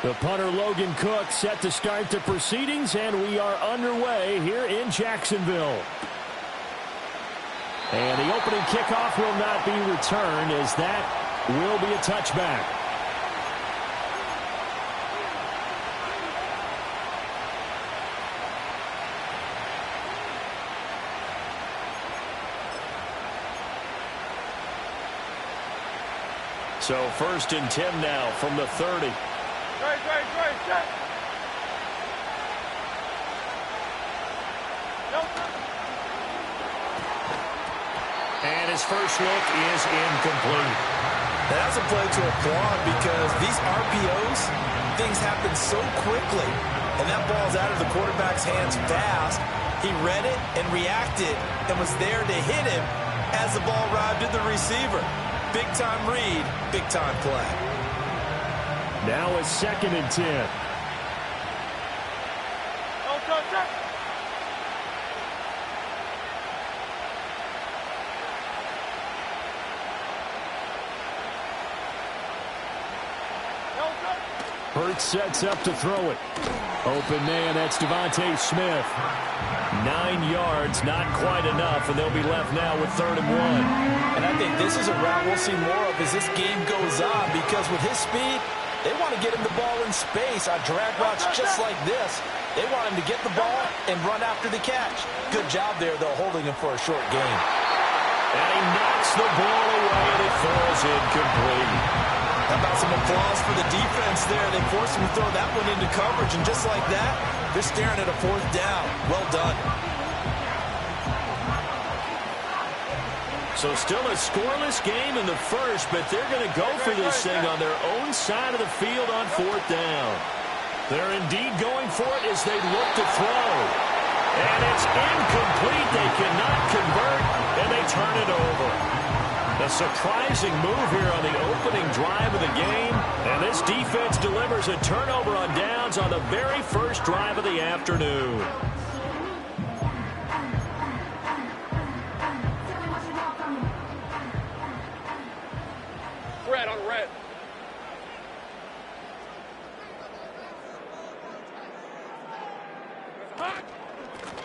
The punter Logan Cook set to start the proceedings, and we are underway here in Jacksonville. And the opening kickoff will not be returned, as that will be a touchback. So 1st and 10 now from the 30. And his first look is incomplete. Now that's a play to applaud, because these RPOs, things happen so quickly. And that ball's out of the quarterback's hands fast. He read it and reacted and was there to hit him as the ball arrived at the receiver. Big-time read, big-time play. Now it's 2nd and 10. Hurts sets up to throw it. Open man, that's Devontae Smith. 9 yards, not quite enough, and they'll be left now with 3rd and 1. And I think this is a route we'll see more of as this game goes on, because with his speed, they want to get him the ball in space on drag routes just like this. They want him to get the ball and run after the catch. Good job there, though, holding him for a short gain. And he knocks the ball away, and it falls incomplete. How about some applause for the defense there? They forced him to throw that one into coverage, and just like that, they're staring at a 4th down. Well done. So still a scoreless game in the first, but they're going to go for this thing on their own side of the field on 4th down. They're indeed going for it as they look to throw. And it's incomplete. They cannot convert, and they turn it over. A surprising move here on the opening drive of the game, and this defense delivers a turnover on downs on the very first drive of the afternoon. Red on red.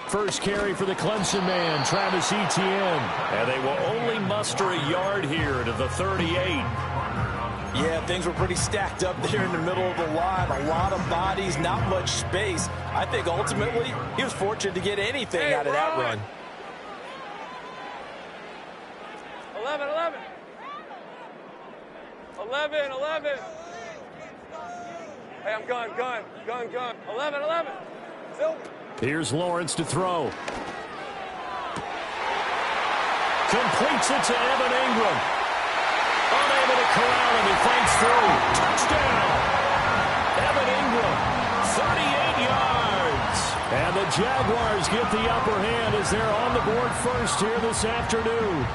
First carry for the Clemson man, Travis Etienne. And they will only muster a yard here to the 38. Yeah, things were pretty stacked up there in the middle of the line. A lot of bodies, not much space. I think ultimately he was fortunate to get anything out of that run. 11. 11. Hey, I'm gun. 11. Silver. Here's Lawrence to throw. Completes it to Evan Ingram. Unable to corral him. He fights through. Touchdown. Evan Ingram, 38 yards. And the Jaguars get the upper hand as they're on the board first here this afternoon.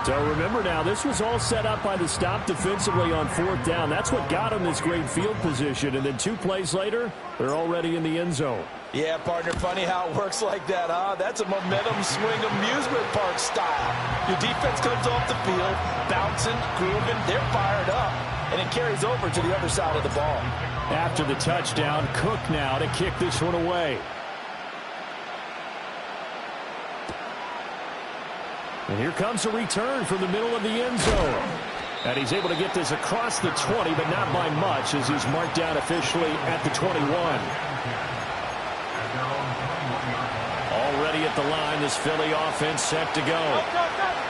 So remember now, this was all set up by the stop defensively on 4th down. That's what got them this great field position. And then 2 plays later, they're already in the end zone. Yeah, partner, funny how it works like that, huh? That's a momentum swing amusement park style. Your defense comes off the field, bouncing, grooving, they're fired up, and it carries over to the other side of the ball. After the touchdown, Cook now to kick this one away. And here comes a return from the middle of the end zone. And he's able to get this across the 20, but not by much, as he's marked down officially at the 21. Already at the line, this Philly offense set to go.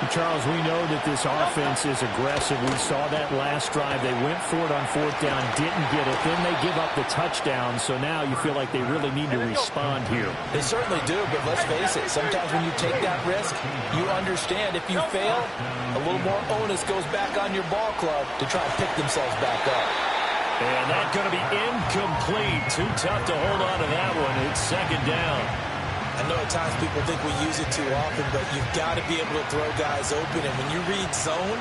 Charles, we know that this offense is aggressive. We saw that last drive. They went for it on 4th down, didn't get it. Then they give up the touchdown. So now you feel like they really need to respond here. They certainly do, but let's face it. Sometimes when you take that risk, you understand if you fail, a little more onus goes back on your ball club to try and pick themselves back up. And that's going to be incomplete. Too tough to hold on to that one. It's 2nd down. I know at times people think we use it too often, but you've got to be able to throw guys open. And when you read zone,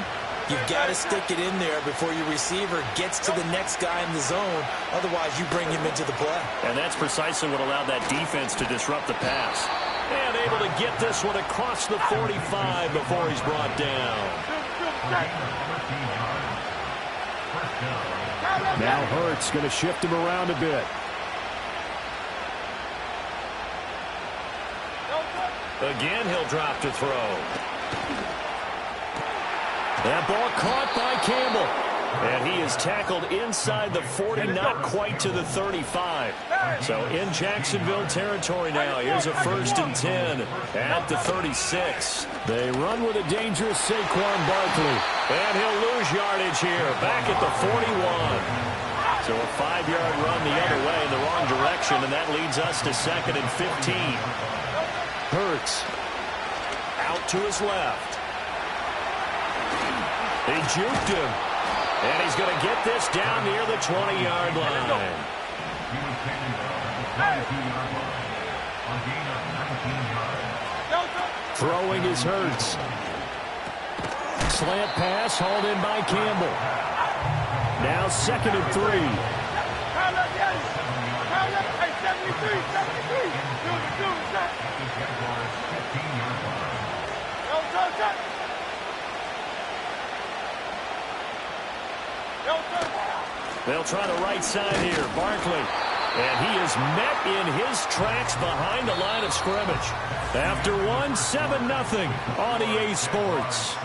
you've got to stick it in there before your receiver gets to the next guy in the zone. Otherwise, you bring him into the play. And that's precisely what allowed that defense to disrupt the pass. And able to get this one across the 45 before he's brought down. Now Hurts going to shift him around a bit. Again, he'll drop to throw. That ball caught by Campbell. And he is tackled inside the 40, not quite to the 35. So in Jacksonville territory now. Here's a 1st and 10 at the 36. They run with a dangerous Saquon Barkley. And he'll lose yardage here, back at the 41. So a 5-yard run the other way in the wrong direction, and that leads us to 2nd and 15. Hurts out to his left. They juked him. And he's going to get this down near the 20-yard line. Throwing is Hurts. Slant pass hauled in by Campbell. Now 2nd and 3. They'll try the right side here. Barkley. And he is met in his tracks behind the line of scrimmage. After one, 7-0 on EA Sports.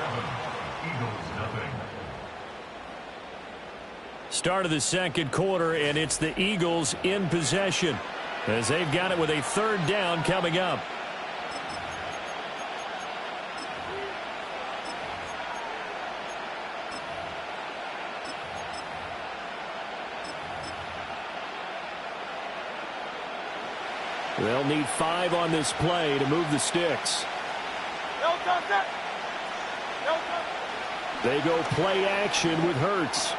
Start of the 2nd quarter, and it's the Eagles in possession as they've got it with a 3rd down coming up. They'll need 5 on this play to move the sticks. They go play action with Hurts.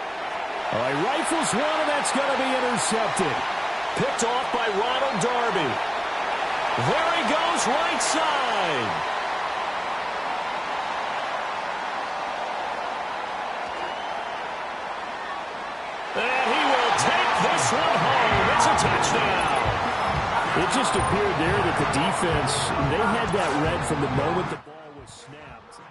All right, rifles one, and that's going to be intercepted. Picked off by Ronald Darby. There he goes, right side. And he will take this one home. It's a touchdown. It just appeared there that the defense, they had that read from the moment the ball was snapped.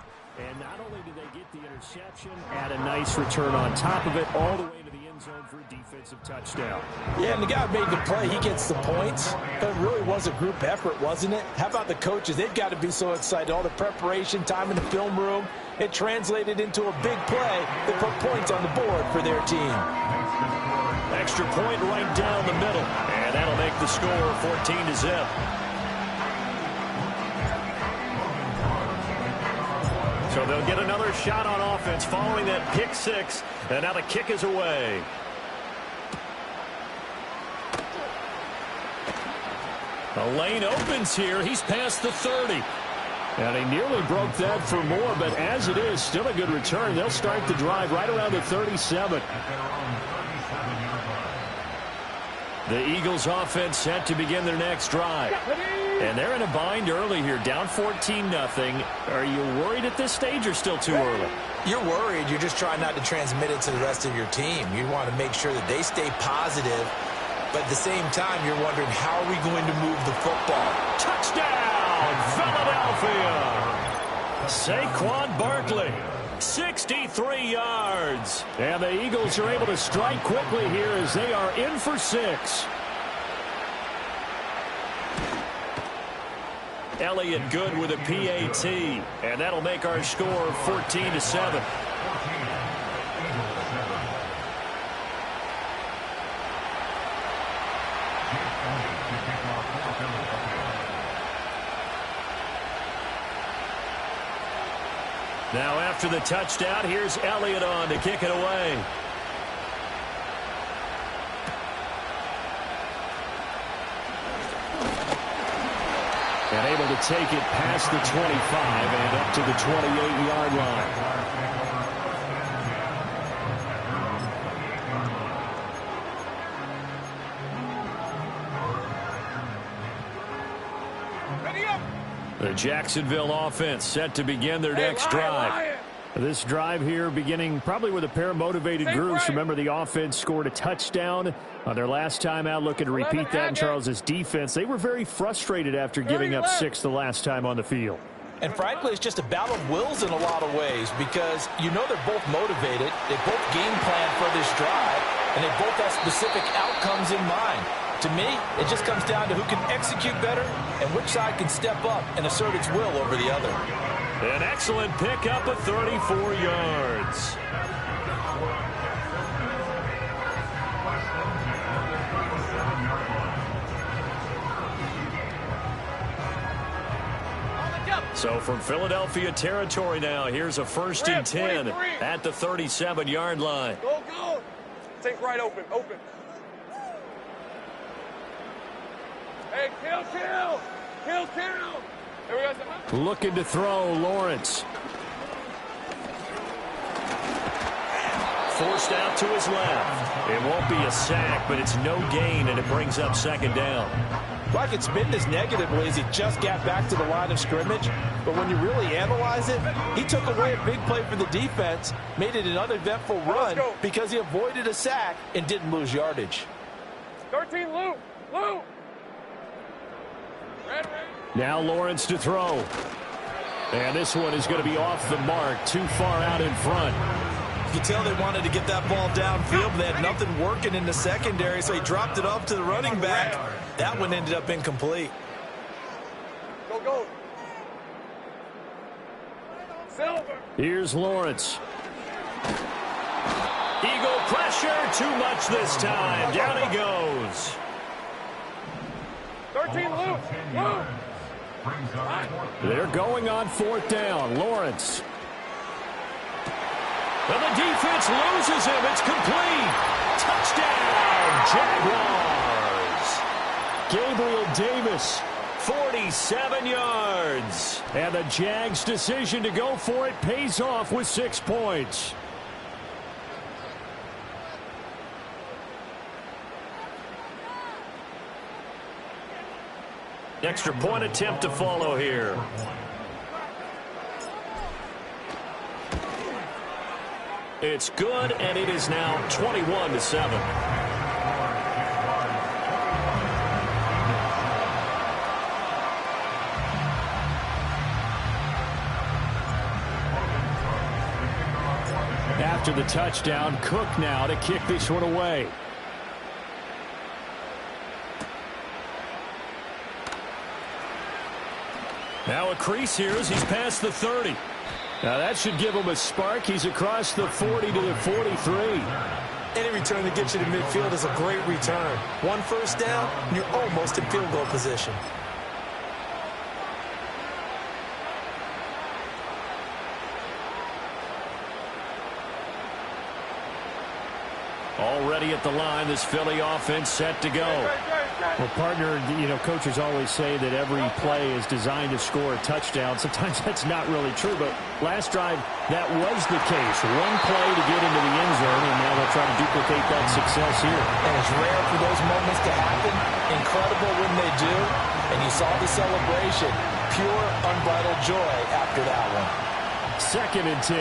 And not only did they get the interception, add a nice return on top of it, all the way to the end zone for a defensive touchdown. Yeah, and the guy made the play. He gets the points. But it really was a group effort, wasn't it? How about the coaches? They've got to be so excited. All the preparation, time in the film room, it translated into a big play that put points on the board for their team. Extra point right down the middle. And that'll make the score 14-0. So they'll get another shot on offense following that pick 6. And now the kick is away. A lane opens here. He's past the 30. And he nearly broke that for more, but as it is, still a good return. They'll start the drive right around the 37. The Eagles offense set to begin their next drive. And they're in a bind early here, down 14-0. Are you worried at this stage or still too early? You're worried. You're just trying not to transmit it to the rest of your team. You want to make sure that they stay positive. But at the same time, you're wondering, how are we going to move the football? Touchdown, Philadelphia! Saquon Barkley, 63 yards. And the Eagles are able to strike quickly here as they are in for 6. Elliott good with a PAT. And that'll make our score 14-7. Now after the touchdown, here's Elliott on to kick it away. And able to take it past the 25 and up to the 28-yard line. The Jacksonville offense set to begin their next drive. This drive here beginning probably with a pair of motivated groups. Remember, the offense scored a touchdown on their last time out, looking to repeat that in Charles's defense. They were very frustrated after giving up 6 the last time on the field. And frankly, it's just a battle of wills in a lot of ways, because you know they're both motivated. They both game plan for this drive. and they both have specific outcomes in mind. To me, it just comes down to who can execute better and which side can step up and assert its will over the other. An excellent pickup of 34 yards. So from Philadelphia territory now, here's a 1st and 10 at the 37-yard line. Go, go. Think right open, open. Hey, kill. Here we go. Looking to throw, Lawrence. Forced out to his left. It won't be a sack, but it's no gain, and it brings up 2nd down. Like it's been as negatively as he just got back to the line of scrimmage, but when you really analyze it, he took away a big play for the defense, made it an uneventful run because he avoided a sack and didn't lose yardage. 13, Lou. Red. Now Lawrence to throw. And this one is going to be off the mark, too far out in front. You can tell they wanted to get that ball downfield, but they had nothing working in the secondary, so he dropped it off to the running back. That one ended up incomplete. Go. Silver. Here's Lawrence. Eagle pressure, too much this time. Down he goes. 13, Lou. They're going on 4th down. Lawrence. And the defense loses him. It's complete. Touchdown, Jaguars. Gabriel Davis, 47 yards. And the Jags' decision to go for it pays off with 6 points. Extra point attempt to follow here. It's good, and it is now 21-7. After the touchdown, Cook now to kick this one away. Now a crease here as he's past the 30. Now that should give him a spark. He's across the 40 to the 43. Any return that gets you to midfield is a great return. 1 first down, and you're almost in field goal position. Already at the line, this Philly offense set to go. Well, partner, coaches always say that every play is designed to score a touchdown. Sometimes that's not really true, but last drive, that was the case. 1 play to get into the end zone, and now they'll try to duplicate that success here. And it's rare for those moments to happen. Incredible when they do. And you saw the celebration. Pure, unbridled joy after that one. 2nd and 10.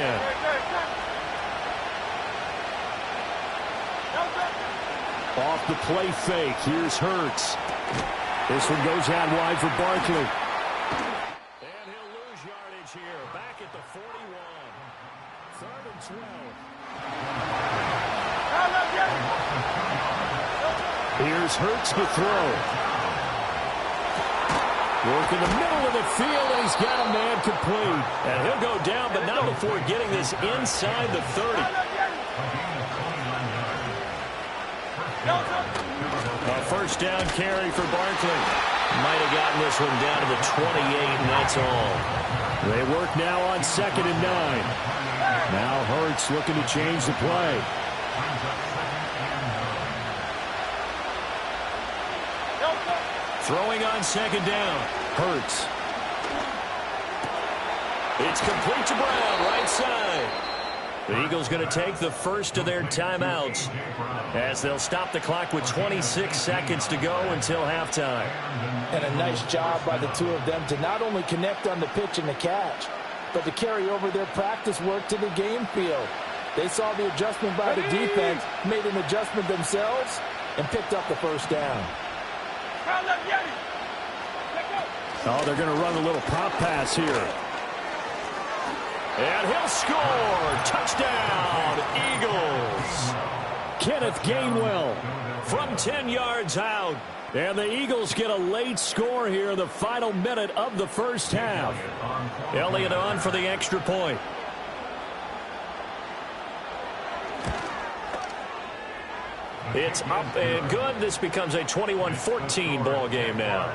Off the play fake. Here's Hurts. This one goes out wide for Barkley. And he'll lose yardage here. Back at the 41. 3rd and 12. Here's Hurts to throw. Work in the middle of the field, and he's got a man complete. And he'll go down, but not before getting this inside the 30. A 1st down carry for Barkley. Might have gotten this one down to the 28, and that's all. They work now on 2nd and 9. Now Hurts looking to change the play. Throwing on 2nd down. Hurts. It's complete to Brown, right side. The Eagles going to take the first of their timeouts as they'll stop the clock with 26 seconds to go until halftime. And a nice job by the two of them to not only connect on the pitch and the catch, but to carry over their practice work to the game field. They saw the adjustment by the defense, made an adjustment themselves, and picked up the 1st down. Oh, they're going to run a little pop pass here. And he'll score. Touchdown, Eagles. Kenneth Gainwell. From 10 yards out. And the Eagles get a late score here in the final minute of the first half. Elliott on for the extra point. It's up and good. This becomes a 21-14 ball game now.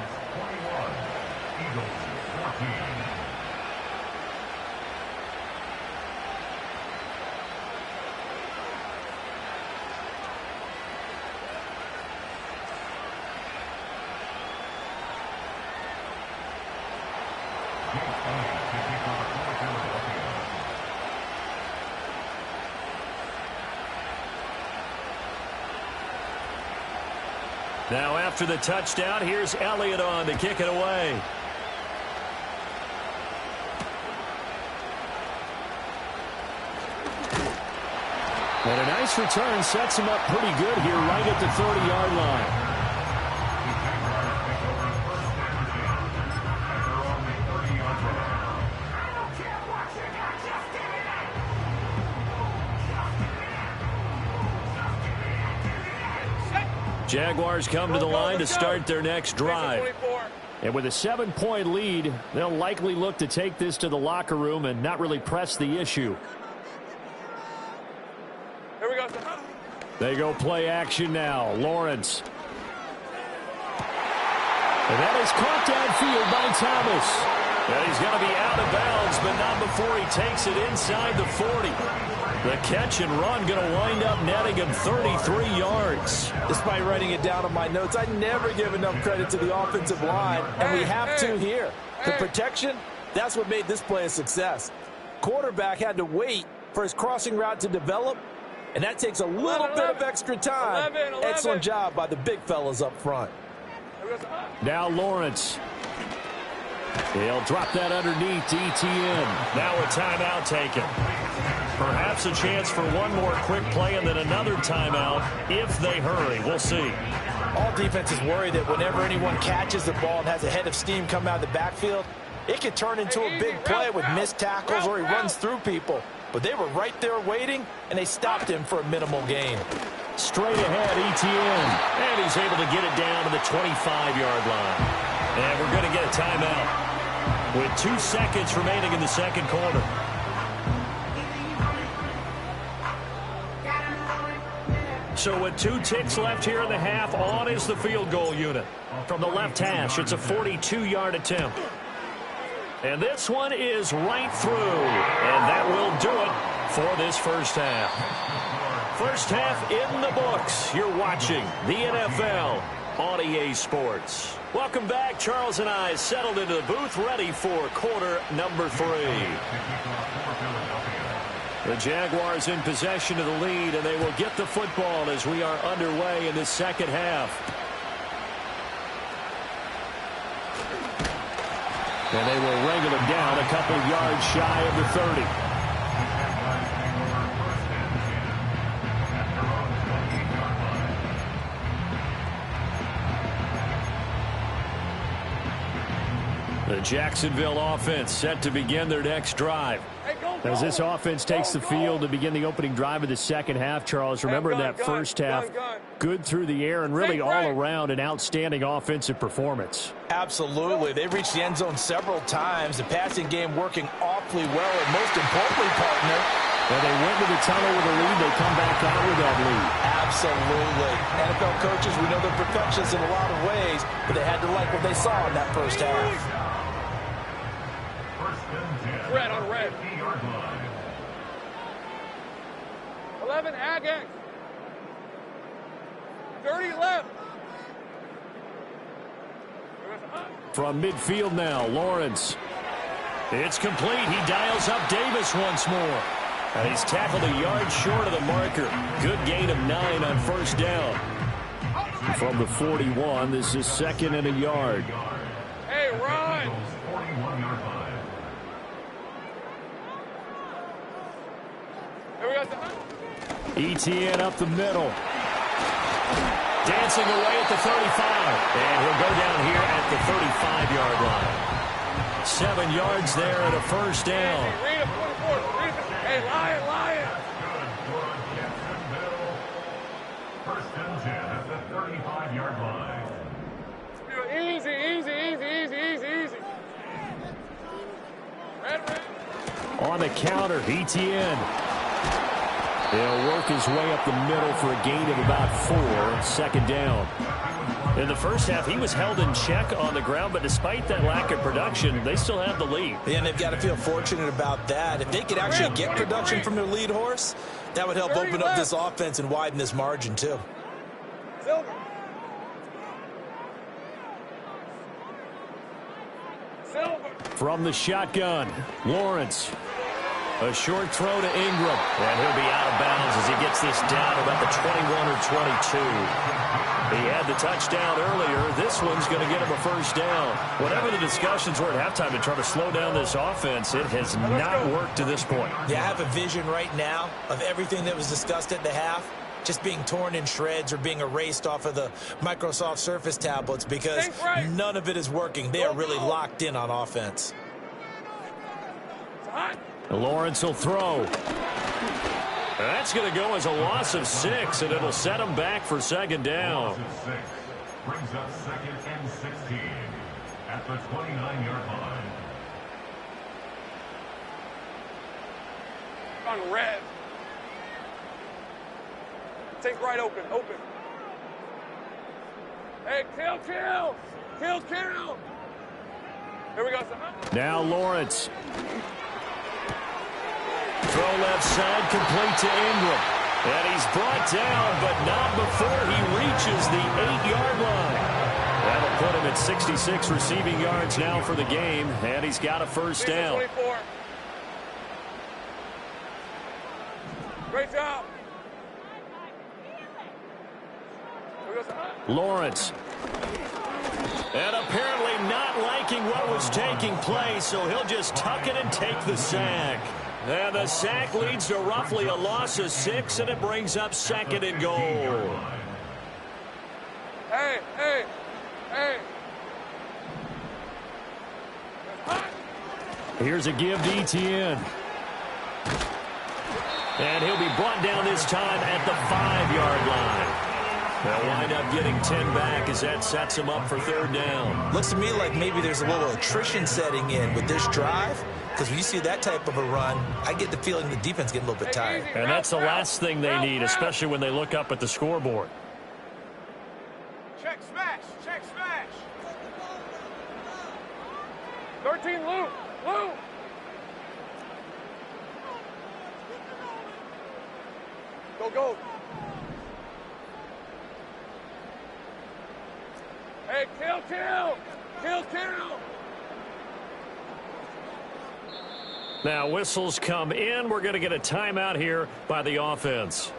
Now after the touchdown, here's Elliott on to kick it away. And a nice return sets him up pretty good here right at the 30-yard line. Jaguars come to the line to start their next drive. And with a 7-point lead, they'll likely look to take this to the locker room and not really press the issue. Here we go. They go play action now. Lawrence. And that is caught downfield by Thomas. And he's going to be out of bounds, but not before he takes it inside the 40. The catch and run going to wind up netting him 33 yards. Despite writing it down on my notes, I never give enough credit to the offensive line, and we have to here. The protection, that's what made this play a success. Quarterback had to wait for his crossing route to develop, and that takes a little bit of extra time. 11. Excellent job by the big fellas up front. Now Lawrence. He'll drop that underneath to ETN. Now a timeout taken. Perhaps a chance for one more quick play and then another timeout if they hurry. We'll see. All defenses worry that whenever anyone catches the ball and has a head of steam come out of the backfield, it could turn into a big play with missed tackles or he runs through people. But they were right there waiting, and they stopped him for a minimal gain. Straight ahead, ETN. And he's able to get it down to the 25-yard line. And we're going to get a timeout with 2 seconds remaining in the second quarter. So with 2 ticks left here in the half, on is the field goal unit. From the left hash, it's a 42-yard attempt. And this one is right through. And that will do it for this first half. First half in the books. You're watching the NFL on EA Sports. Welcome back. Charles and I settled into the booth, ready for quarter number 3. The Jaguars in possession of the lead, and they will get the football as we are underway in the second half. And they will wrangle him down a couple of yards shy of the 30. The Jacksonville offense set to begin their next drive. As this offense takes the field to begin the opening drive of the second half, Charles, remember in that first half, good through the air and really all around an outstanding offensive performance. Absolutely. They reached the end zone several times. The passing game working awfully well, and most importantly, partner, when they went to the tunnel with a lead, they come back out with that lead. Absolutely. NFL coaches, we know they're perfectionists in a lot of ways, but they had to like what they saw in that first half. Red on red. 11, Agag. 30 left. From midfield now, Lawrence. It's complete. He dials up Davis once more. And he's tackled a yard short of the marker. Good gain of 9 on first down. From the 41, this is second and a yard. Hey, run. Here we go. ETN up the middle. Dancing away at the 35. And he'll go down here at the 35-yard line. 7 yards there and a first down. Read it, 44. Hey, Lion. on the counter. ETN. He'll work his way up the middle for a gain of about 4. Second down. In the first half, he was held in check on the ground, but despite that lack of production, they still have the lead. Yeah, and they've got to feel fortunate about that. If they could actually get production from their lead horse, that would help open up this offense and widen this margin, too. Silver. From the shotgun, Lawrence. A short throw to Ingram. And he'll be out of bounds as he gets this down about the 21 or 22. He had the touchdown earlier. This one's going to get him a first down. Whatever the discussions were at halftime to try to slow down this offense, it has not worked to this point. Yeah, I have a vision right now of everything that was discussed at the half just being torn in shreds or being erased off of the Microsoft Surface tablets because none of it is working. They are really locked in on offense. Lawrence will throw. That's going to go as a loss of 6, and it'll set him back for second down. Brings up second and 16 at the 29-yard line. On red. Take right open. Hey, kill. Here we go, son. Now Lawrence. Throw left side, complete to Ingram. And he's brought down, but not before he reaches the 8-yard line. That'll put him at 66 receiving yards now for the game, and he's got a first down. 24. Great job. Lawrence. And apparently not liking what was taking place, so he'll just tuck it and take the sack. And the sack leads to roughly a loss of 6, and it brings up second and goal. Hey. Here's a give to ETN. And he'll be brought down this time at the 5-yard line. They'll wind up getting 10 back as that sets him up for third down. Looks to me like maybe there's a little attrition setting in with this drive. Because when you see that type of a run, I get the feeling the defense getting a little bit tired. And that's the last thing they need, especially when they look up at the scoreboard. Check smash. 13, Lou. Go. Hey, kill. Now whistles come in. We're going to get a timeout here by the offense.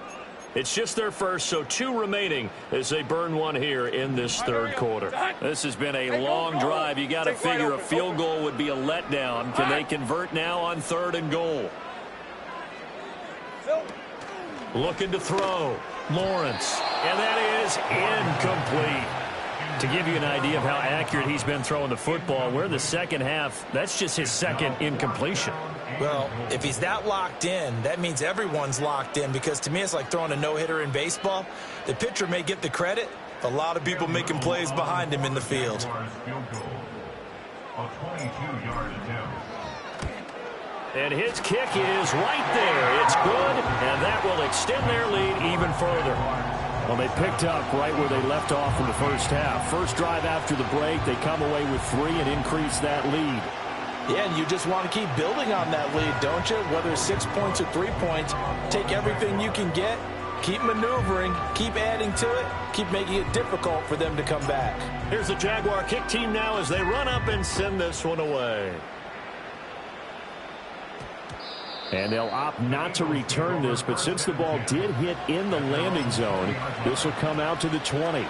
It's just their first, so 2 remaining as they burn one here in this third quarter. This has been a long drive. You got to figure a field goal would be a letdown. Can they convert now on 3rd and goal? Looking to throw. Lawrence. And that is incomplete. To give you an idea of how accurate he's been throwing the football, we're in the second half. That's just his second incompletion. Well, if he's that locked in, that means everyone's locked in, because to me it's like throwing a no-hitter in baseball. The pitcher may get the credit. A lot of people making plays behind him in the field. And his kick is right there. It's good, and that will extend their lead even further. Well, they picked up right where they left off in the first half. First drive after the break, they come away with 3 and increase that lead. Yeah, and you just want to keep building on that lead, don't you? Whether it's 6 points or 3 points, take everything you can get, keep maneuvering, keep adding to it, keep making it difficult for them to come back. Here's the Jaguar kick team now as they run up and send this one away. And they'll opt not to return this, but since the ball did hit in the landing zone, this will come out to the 20.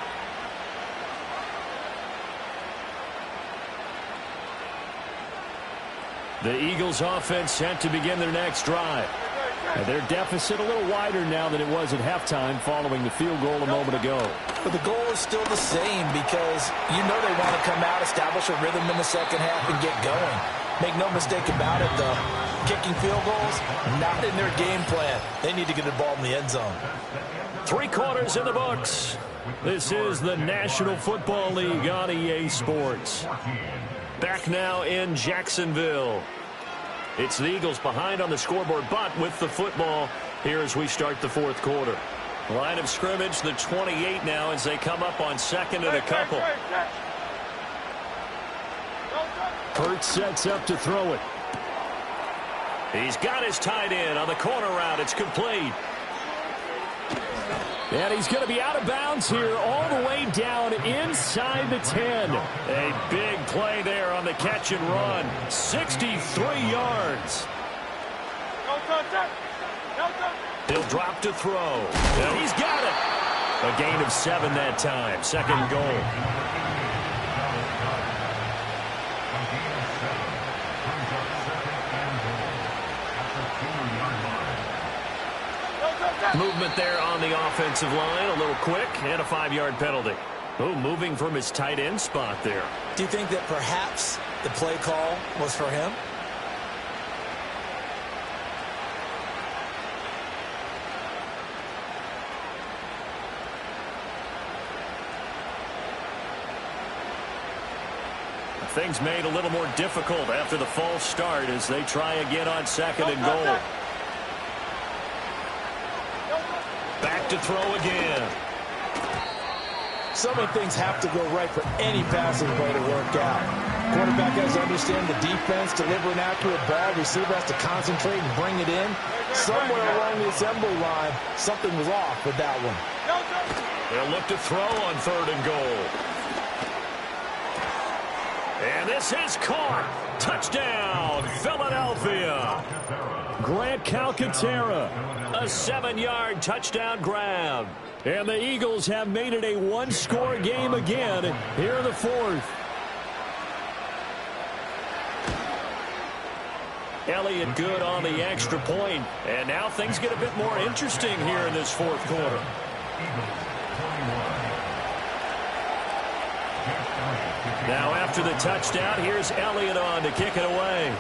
The Eagles offense set to begin their next drive. And their deficit a little wider now than it was at halftime following the field goal a moment ago. But the goal is still the same, because you know they want to come out, establish a rhythm in the second half, and get going. Make no mistake about it, though. Kicking field goals, not in their game plan. They need to get the ball in the end zone. 3 quarters in the books. This is the National Football League on EA Sports. Back now in Jacksonville. It's the Eagles behind on the scoreboard, but with the football here as we start the fourth quarter. Line of scrimmage, the 28 now as they come up on second and a couple. Kurt sets up to throw it. He's got his tight end on the corner route. It's complete. And he's going to be out of bounds here all the way down inside the 10. A big play there on the catch and run. 63 yards. He'll drop to throw. And he's got it. A gain of 7 that time. Second goal. Movement there on the offensive line. A little quick and a 5-yard penalty. Oh, moving from his tight end spot there. Do you think that perhaps the play call was for him? Things made a little more difficult after the false start as they try again on second and goal. Back to throw again. So many things have to go right for any passing play to work out. Quarterback has to understand the defense, deliver an accurate ball. Receiver has to concentrate and bring it in. Somewhere along the assembly line, something was off with that one. They'll look to throw on third and goal. And this is caught. Touchdown, Philadelphia. Grant Calcaterra. A 7-yard touchdown grab. And the Eagles have made it a one-score game again here in the fourth. Elliott good on the extra point. And now things get a bit more interesting here in this fourth quarter. Now after the touchdown, here's Elliott on to kick it away.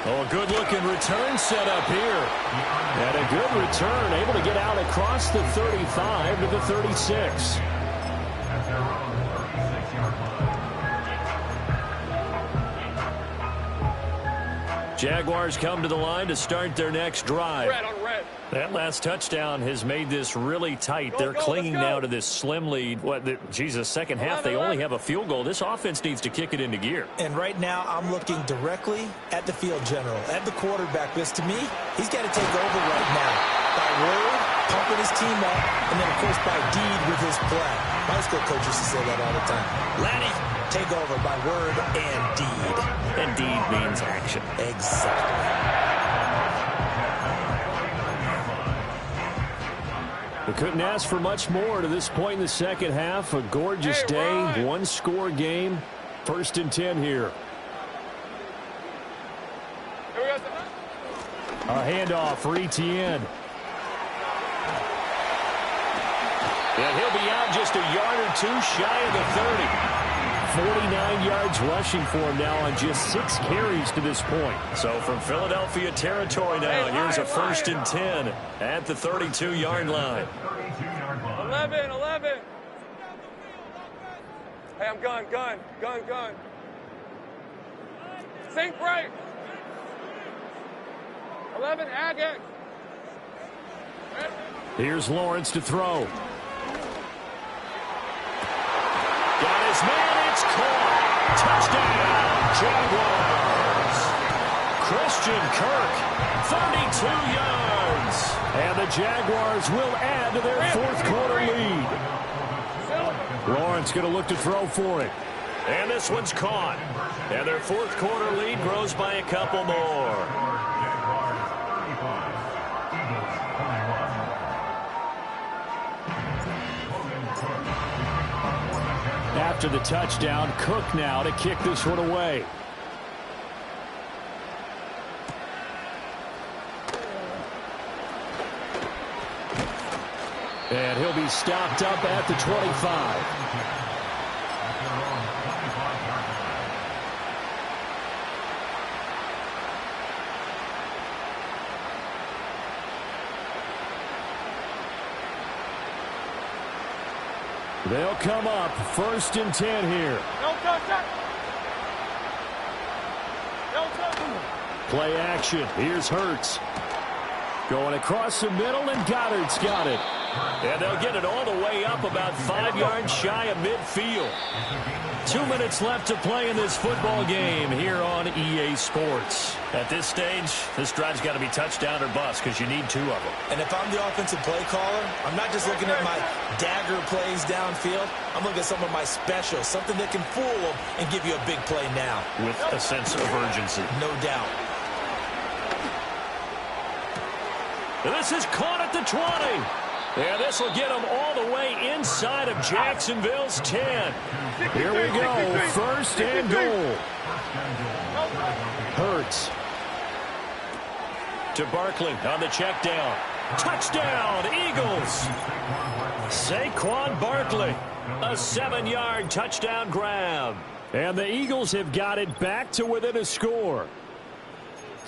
Oh, a good-looking return set up here. And a good return, able to get out across the 35 to the 36. Jaguars come to the line to start their next drive. Red on red. That last touchdown has made this really tight. They're clinging now to this slim lead. Second half, they only have a field goal. This offense needs to kick it into gear. And right now, I'm looking directly at the field general, at the quarterback. Because to me, he's got to take over right now. By word, pumping his team up, and then, of course, by deed with his play. My high school coach used to say that all the time. Laddie, take over by word and deed. And deed means action. Exactly. We couldn't ask for much more to this point in the second half. A gorgeous day, one-score game. 1st and 10 here. A handoff for Etienne. And he'll be out just a yard or two shy of the 30. 49 yards rushing for him now on just 6 carries to this point. So from Philadelphia territory now, here's a 1st and 10 at the 32-yard line. 11. Hey, I'm gun. Sink right. 11, Agate. Here's Lawrence to throw. Got his man, it's caught. Touchdown, Jaguars. Christian Kirk, 32 yards. And the Jaguars will add to their fourth quarter lead. Lawrence going to look to throw for it. And this one's caught. And their fourth quarter lead grows by a couple more. After the touchdown, Cook now to kick this one away. And he'll be stopped up at the 25. They'll come up 1st and 10 here. Play action. Here's Hurts. Going across the middle, and Goddard's got it. And they'll get it all the way up about 5 yards shy of midfield. 2 minutes left to play in this football game here on EA Sports. At this stage, this drive's got to be touchdown or bust because you need 2 of them. And if I'm the offensive play caller, I'm not just looking at my dagger plays downfield. I'm looking at some of my specials, something that can fool them and give you a big play now. With a sense of urgency. No doubt. This is caught at the 20. Yeah, this will get them all the way inside of Jacksonville's 10. Here we go, 1st and goal. Hurts. To Barkley on the check down. Touchdown, Eagles. Saquon Barkley, a 7-yard touchdown grab. And the Eagles have got it back to within a score.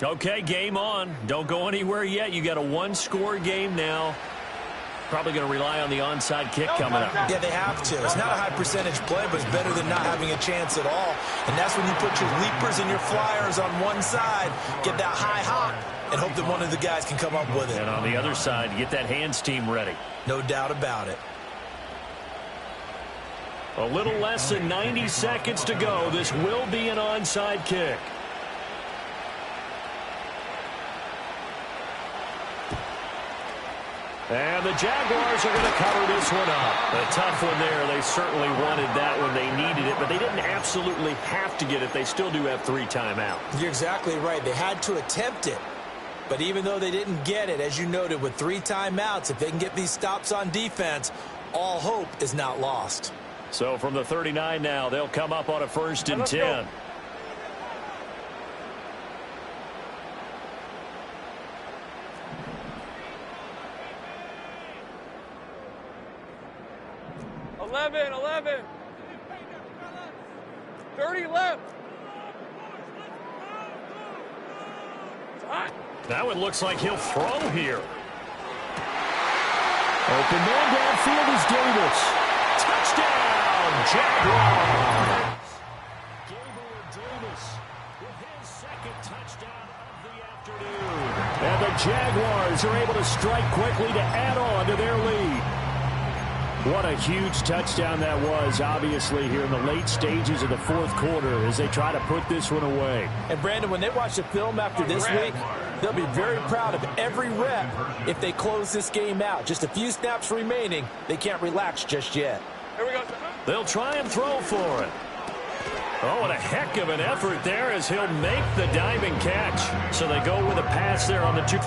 Okay, game on. Don't go anywhere yet. You got a 1-score game now. Probably going to rely on the onside kick coming up. Yeah, they have to. It's not a high percentage play, but it's better than not having a chance at all. And that's when you put your leapers and your flyers on one side, get that high hop, and hope that one of the guys can come up with it. And on the other side, get that hands team ready. No doubt about it. A little less than 90 seconds to go. This will be an onside kick. And the Jaguars are going to cover this one up. A tough one there. They certainly wanted that when they needed it, but they didn't absolutely have to get it. They still do have 3 timeouts. You're exactly right. They had to attempt it. But even though they didn't get it, as you noted, with 3 timeouts, if they can get these stops on defense, all hope is not lost. So from the 39 now, they'll come up on a 1st and 10. Eleven. 30 left. That one looks like he'll throw here. Open man downfield is Davis. Touchdown, Jaguars. Davis with his 2nd touchdown of the afternoon. And the Jaguars are able to strike quickly to add on to their lead. What a huge touchdown that was, obviously, here in the late stages of the 4th quarter as they try to put this one away. And, Brandon, when they watch the film after this week, they'll be very proud of every rep if they close this game out. Just a few snaps remaining. They can't relax just yet. Here we go. They'll try and throw for it. Oh, what a heck of an effort there as he'll make the diving catch. So they go with a pass there on the 2.